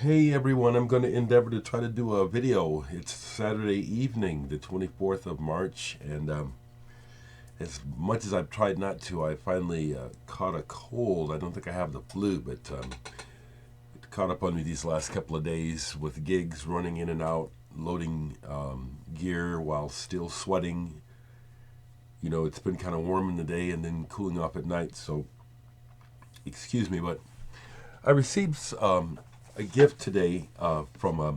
Hey everyone, I'm going to endeavor to try to do a video. It's Saturday evening, the 24th of March, and as much as I've tried not to, I finally caught a cold. I don't think I have the flu, but it caught up on me these last couple of days with gigs, running in and out, loading gear while still sweating. You know, it's been kind of warm in the day and then cooling off at night, so excuse me, but I received a gift today from a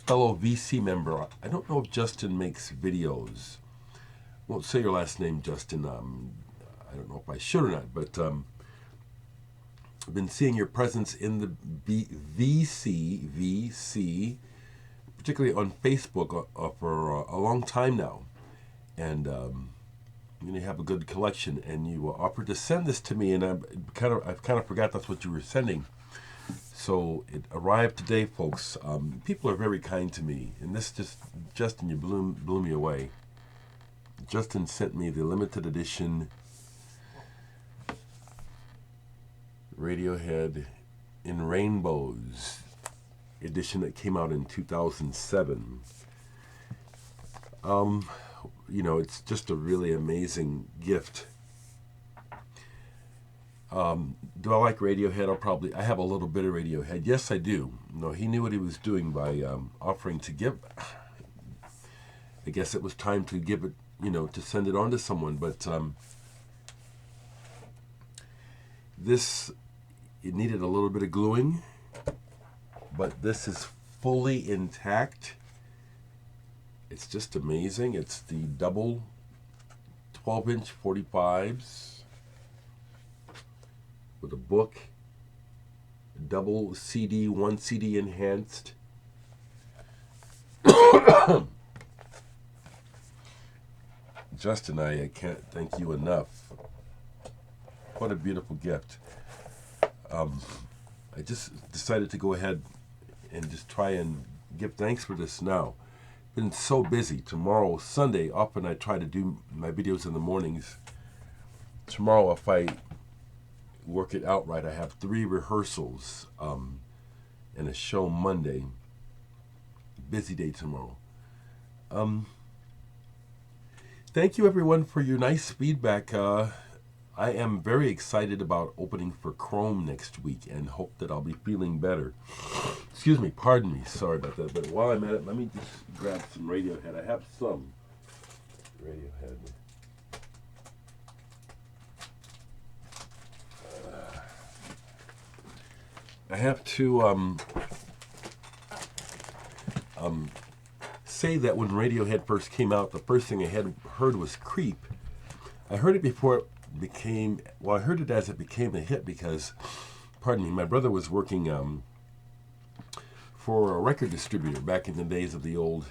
fellow VC member. I don't know if Justin makes videos. Won't say your last name, Justin. I don't know if I should or not, but I've been seeing your presence in the VC, particularly on Facebook for a long time now, and you have a good collection. And you offered to send this to me, and I've kind of forgot that's what you were sending. So it arrived today, folks. People are very kind to me, and this Justin, you blew me away. Justin sent me the limited edition Radiohead In Rainbows edition that came out in 2007. It's just a really amazing gift. Do I like Radiohead? I have a little bit of Radiohead. Yes, I do. No, he knew what he was doing by offering to give. I guess it was time to give it, to send it on to someone. But it needed a little bit of gluing. But this is fully intact. It's just amazing. It's the double 12-inch 45s. With a book, double CD, one CD enhanced. Justin, I can't thank you enough. What a beautiful gift. I just decided to go ahead and just try and give thanks for this now. Been so busy. Tomorrow, Sunday, often I try to do my videos in the mornings. Tomorrow, if I work it out right, I have 3 rehearsals and a show Monday. Busy day tomorrow. Thank you everyone for your nice feedback. I am very excited about opening for Chrome next week and hope that I'll be feeling better. Excuse me, pardon me, sorry about that. But while I'm at it, let me just grab some Radiohead. I have some Radiohead. I have to say that when Radiohead first came out, the first thing I had heard was Creep. I heard it before it became, I heard it as it became a hit because, pardon me, my brother was working for a record distributor back in the days of the old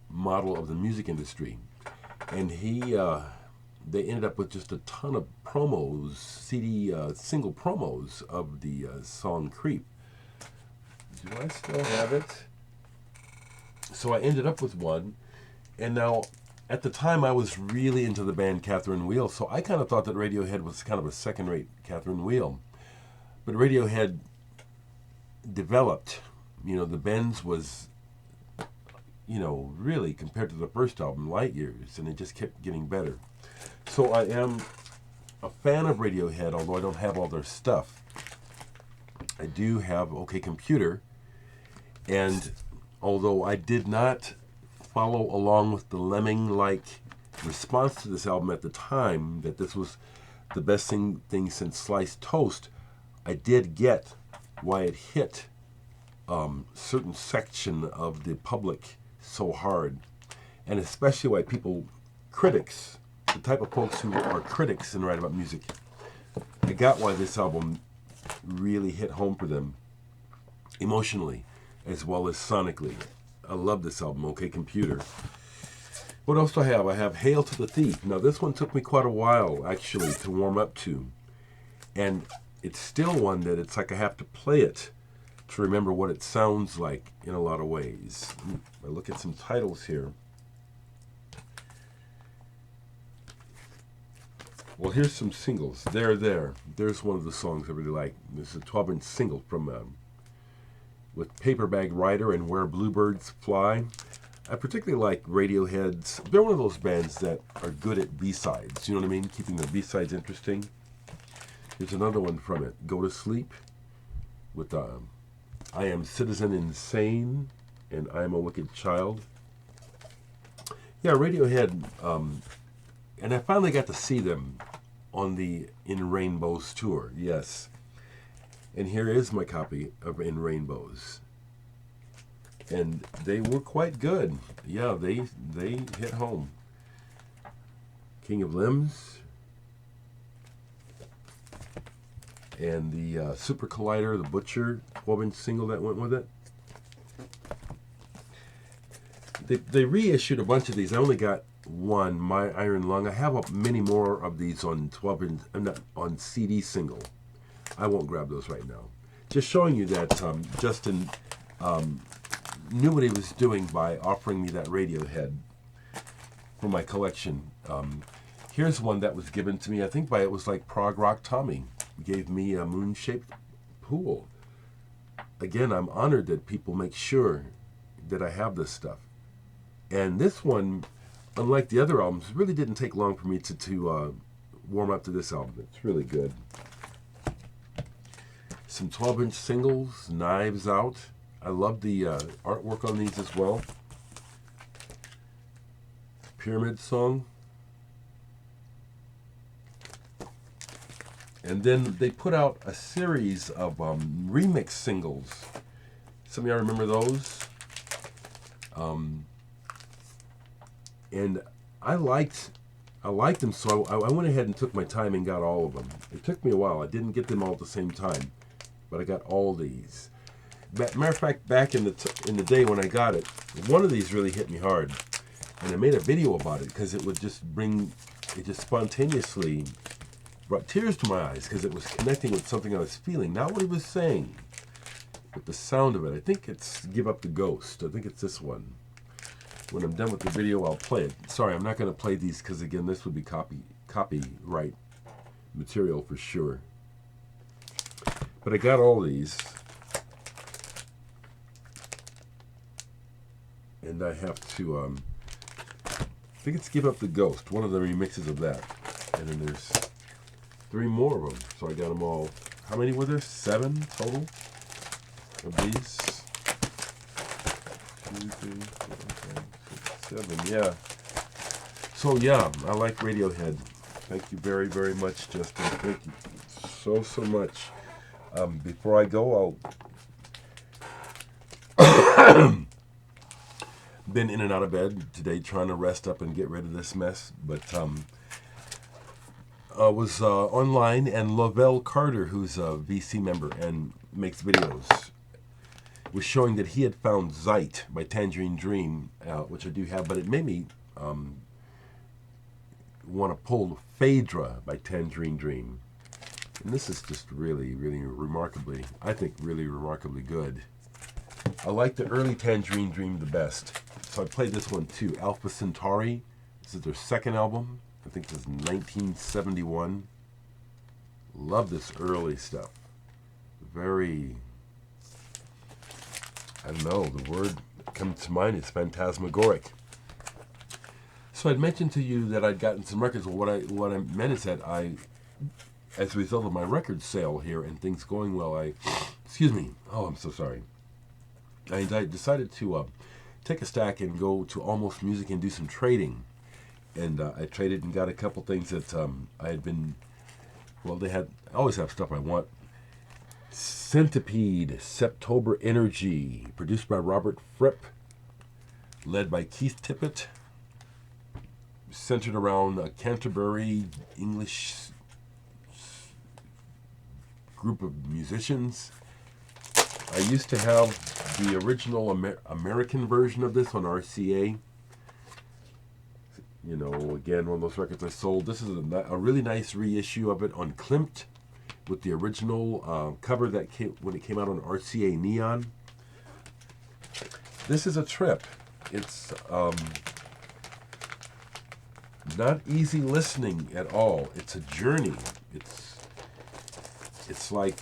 model of the music industry. And they ended up with just a ton of promos, CD single promos of the song Creep. Do I still have it? So I ended up with one, and now at the time I was really into the band Catherine Wheel, so I kind of thought that Radiohead was kind of a second-rate Catherine Wheel. But Radiohead developed, the Benz was, really compared to the first album, light years, and it just kept getting better. So I am a fan of Radiohead, although I don't have all their stuff. I do have OK Computer, and although I did not follow along with the lemming-like response to this album at the time, that this was the best thing since sliced toast, I did get why it hit certain section of the public so hard, and especially why critics, the type of folks who are critics and write about music, I got why this album really hit home for them emotionally as well as sonically. I love this album, OK Computer. What else do I have? I have Hail to the Thief. Now this one took me quite a while actually to warm up to, and it's still one that it's like I have to play it to remember what it sounds like in a lot of ways. I look at some titles here. Well, here's some singles. There's one of the songs I really like. This is a 12-inch single from with Paper Bag Rider and Where Bluebirds Fly. I particularly like Radiohead's. They're one of those bands that are good at B-sides. You know what I mean? Keeping the B-sides interesting. Here's another one from it. Go to Sleep with I Am Citizen Insane and I Am a Wicked Child. Yeah, Radiohead. And I finally got to see them on the In Rainbows tour. Yes. And here is my copy of In Rainbows. And they were quite good. Yeah, they hit home. King of Limbs. And the Super Collider, the Butcher 12-inch single that went with it. They reissued a bunch of these. I only got one, My Iron Lung. I have many more of these on 12-inch, on CD single. I won't grab those right now. Just showing you that Justin knew what he was doing by offering me that Radiohead for my collection. Here's one that was given to me, I think it was like Prog Rock Tommy. He gave me a moon-shaped pool. Again, I'm honored that people make sure that I have this stuff. And this one, unlike the other albums, really didn't take long for me to warm up to this album. It's really good. Some 12-inch singles, Knives Out. I love the artwork on these as well. Pyramid Song. And then they put out a series of remix singles. Some of y'all remember those? And I liked them, so I went ahead and took my time and got all of them. It took me a while. I didn't get them all at the same time, but I got all these. Matter of fact, back in the day when I got it, one of these really hit me hard, and I made a video about it because it just spontaneously brought tears to my eyes because it was connecting with something I was feeling, not what he was saying, but the sound of it. I think it's Give Up the Ghost. I think it's this one. When I'm done with the video, I'll play it. Sorry, I'm not going to play these because, again, this would be copyright material for sure. But I got all these. And I have to, I think it's Give Up the Ghost, one of the remixes of that. And then there's 3 more of them. So I got them all. How many were there? 7 total of these. 2, 3, 4, 5, 6, 7. Yeah. So yeah, I like Radiohead. Thank you very, very much, Justin. Thank you so much. Before I go, I'll been in and out of bed today trying to rest up and get rid of this mess, but I was online, and Lavelle Carter, who's a VC member and makes videos, was showing that he had found Zeit by Tangerine Dream, which I do have, but it made me want to pull Phaedra by Tangerine Dream. And this is just really, really remarkably, I think, really remarkably good. I like the early Tangerine Dream the best. So I played this one too, Alpha Centauri. This is their second album. I think this is 1971. Love this early stuff. Very, I don't know, the word that comes to mind is phantasmagoric. So I'd mentioned to you that I'd gotten some records. Well, what I meant is that as a result of my record sale here and things going well, excuse me, oh, I'm so sorry. I decided to take a stack and go to Almost Music and do some trading. And I traded and got a couple things that I had been, well, I always have stuff I want. Centipede, Septober Energy, produced by Robert Fripp, led by Keith Tippett, centered around a Canterbury English group of musicians. I used to have the original American version of this on RCA. You know, again, one of those records I sold. This is a really nice reissue of it on Klimt with the original cover that when it came out on RCA Neon. This is a trip. It's not easy listening at all. It's a journey. It's like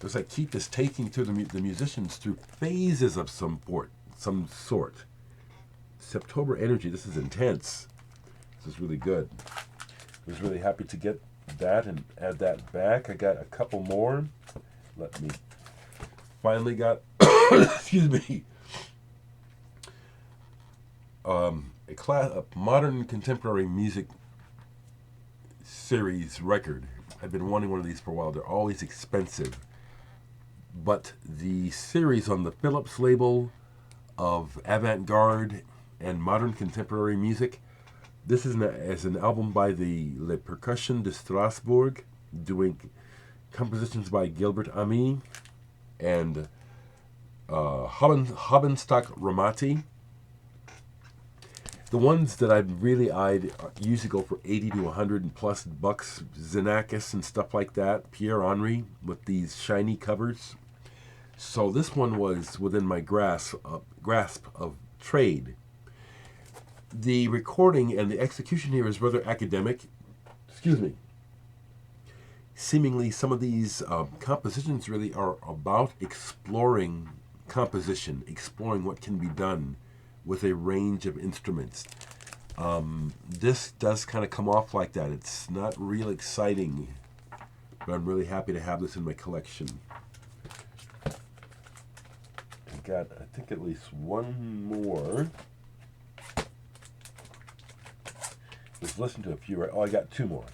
It's like Keith is taking through the musicians through phases of some sort. September energy. This is intense. This is really good. I was really happy to get that and add that back. I got a couple more. Let me. Finally got. Excuse me. A modern contemporary music series record. I've been wanting one of these for a while. They're always expensive. But the series on the Philips label of avant-garde and modern contemporary music, this is an album by the Le Percussion de Strasbourg, doing compositions by Gilbert Ami and Habenstock Ramati. The ones that I've really eyed usually go for 80 to 100 and plus bucks. Xenakis and stuff like that. Pierre Henry with these shiny covers. So this one was within my grasp of trade. The recording and the execution here is rather academic. Excuse me. Seemingly some of these compositions really are about exploring composition, exploring what can be done with a range of instruments. This does kind of come off like that. It's not real exciting, but I'm really happy to have this in my collection. I got, I think, at least one more. Let's listen to a few. Right? Oh, I got two more.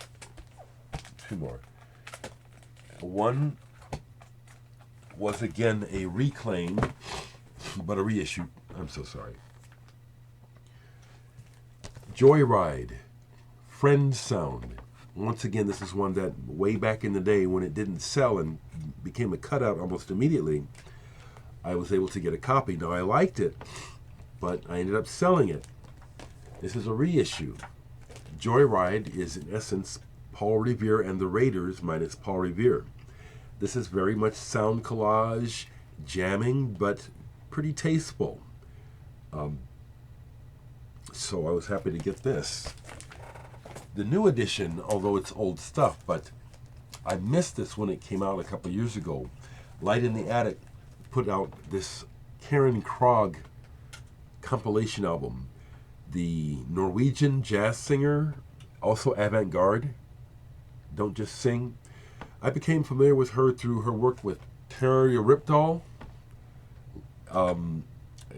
One was again a reclaim, but a reissue. I'm so sorry. Joyride, Friend Sound. Once again, this is one that way back in the day when it didn't sell and became a cutout almost immediately, I was able to get a copy. Now, I liked it, but I ended up selling it. This is a reissue. Joyride is, in essence, Paul Revere and the Raiders minus Paul Revere. This is very much sound collage, jamming, but pretty tasteful. So I was happy to get this. The new edition, although it's old stuff, but I missed this when it came out a couple of years ago. Light in the Attic put out this Karen Krog compilation album. The Norwegian jazz singer, also avant-garde, don't just sing. I became familiar with her through her work with Terry Ripdahl.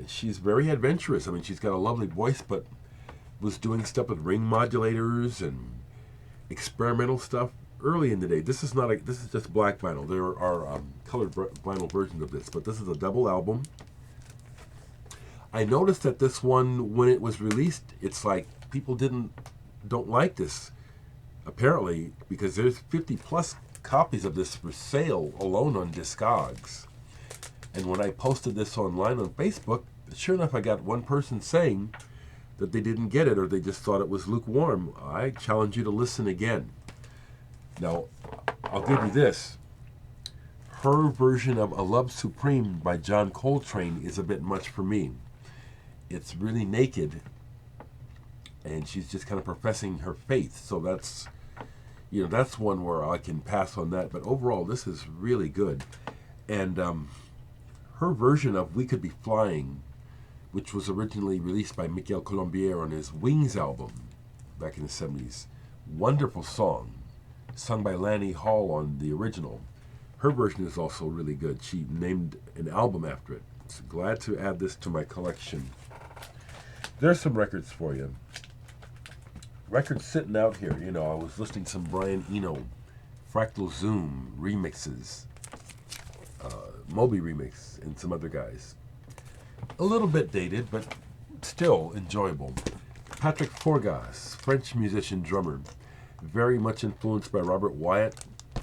She's very adventurous. I mean, she's got a lovely voice, but was doing stuff with ring modulators and experimental stuff early in the day. This is just black vinyl. There are colored vinyl versions of this, but this is a double album. I noticed that this one, when it was released, it's like people don't like this, apparently, because there's 50 plus copies of this for sale alone on Discogs. And when I posted this online on Facebook, sure enough, I got one person saying that they didn't get it or they just thought it was lukewarm. I challenge you to listen again. Now, I'll give you this. Her version of A Love Supreme by John Coltrane is a bit much for me. It's really naked, and she's just kind of professing her faith. So that's one where I can pass on that. But overall, this is really good. And her version of We Could Be Flying, which was originally released by Michael Colombier on his Wings album back in the 70s. Wonderful song, sung by Lanny Hall on the original. Her version is also really good. She named an album after it. So glad to add this to my collection. There's some records for you. Records sitting out here. You know, I was listening to some Brian Eno, Fractal Zoom remixes, Moby remix, and some other guys. A little bit dated, but still enjoyable. Patrick Forgas, French musician, drummer. Very much influenced by Robert Wyatt.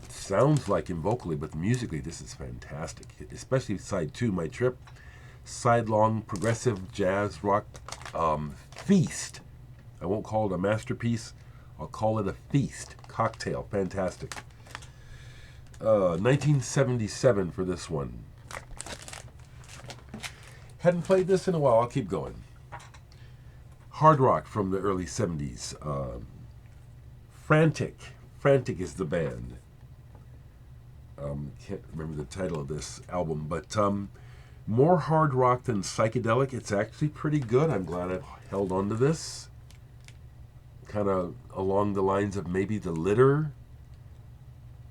Sounds like him vocally, but musically this is fantastic. Especially side 2, My Trip. Sidelong, progressive, jazz, rock, feast. I won't call it a masterpiece. I'll call it a feast. Cocktail, fantastic. 1977 for this one. Hadn't played this in a while. I'll keep going. Hard rock from the early 70s. Frantic. Frantic is the band. Can't remember the title of this album, but more hard rock than psychedelic. It's actually pretty good. I'm glad I've held on to this. Kind of along the lines of maybe The Litter.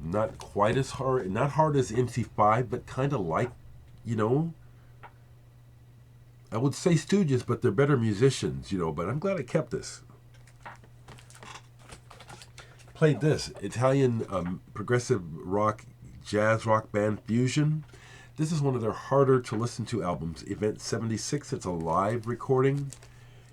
Not quite as hard, not hard as MC5, but kind of like, you know, I would say Stooges, but they're better musicians, you know, but I'm glad I kept this. Played this, Italian progressive rock, jazz rock band Fusion. This is one of their harder to listen to albums, Event 76. It's a live recording,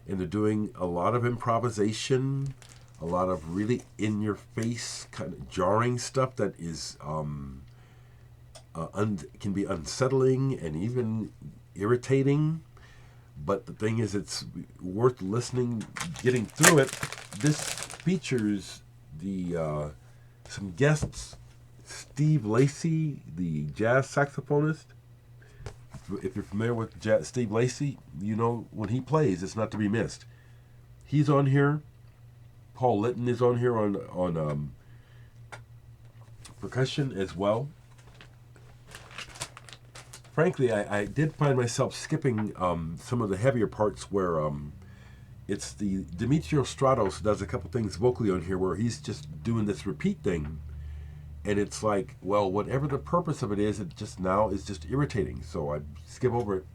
and they're doing a lot of improvisation, a lot of really in-your-face, kind of jarring stuff that is can be unsettling and even irritating. But the thing is, it's worth listening, getting through it. This features the some guests. Steve Lacy, the jazz saxophonist. If you're familiar with Steve Lacy, you know when he plays, it's not to be missed. He's on here. Paul Litton is on here on percussion as well. Frankly, I did find myself skipping some of the heavier parts where it's the Demetrios Stratos does a couple things vocally on here where he's just doing this repeat thing. And it's like, well, whatever the purpose of it is just now is just irritating. So I skip over it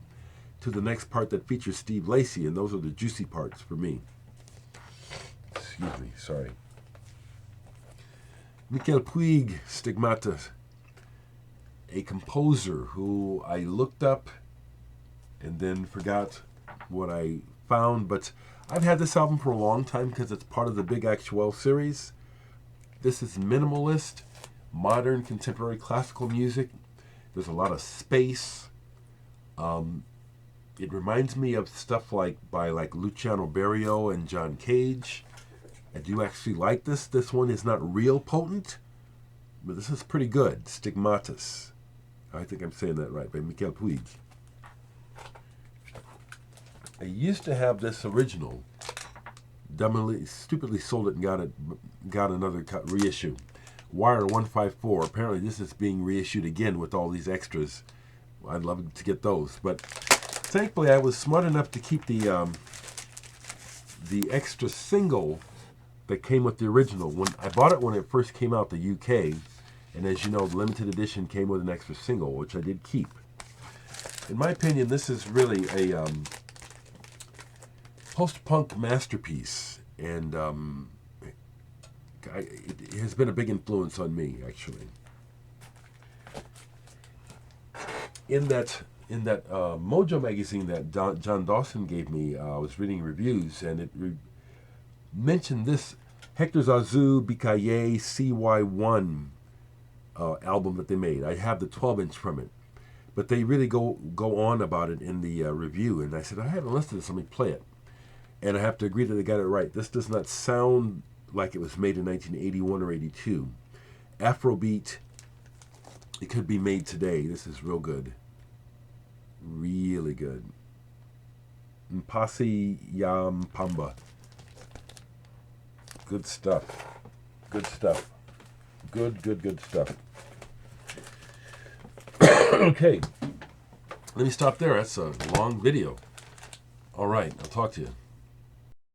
to the next part that features Steve Lacy, and those are the juicy parts for me. Excuse me, sorry. Michael Puig, Stigmata, a composer who I looked up and then forgot what I found. But I've had this album for a long time because it's part of the Big Actuel series. This is minimalist, modern contemporary classical music. There's a lot of space. It reminds me of stuff by Luciano Berio and John Cage. I do actually like this. This one is not real potent, but this is pretty good. Stigmatas. I think I'm saying that right, by Michael Puig. I used to have this original. Stupidly sold it and got another reissue. Wire 154. Apparently this is being reissued again with all these extras. I'd love to get those, but thankfully I was smart enough to keep the extra single that came with the original. When I bought it when it first came out, the UK, and as you know, the limited edition came with an extra single, which I did keep. In my opinion, this is really a post-punk masterpiece, and it has been a big influence on me, actually. In that Mojo magazine that John Dawson gave me, I was reading reviews, and it mentioned this Hector Zazu Bikaye CY1 album that they made. I have the 12-inch from it, but they really go on about it in the review, and I said, I haven't listened to this, let me play it. And I have to agree that they got it right. This does not sound like it was made in 1981 or 82. Afrobeat, it could be made today. This is real good. Really good. Mpasi Yam Pamba. Good stuff. Good stuff. Good stuff. Okay. Let me stop there. That's a long video. All right. I'll talk to you.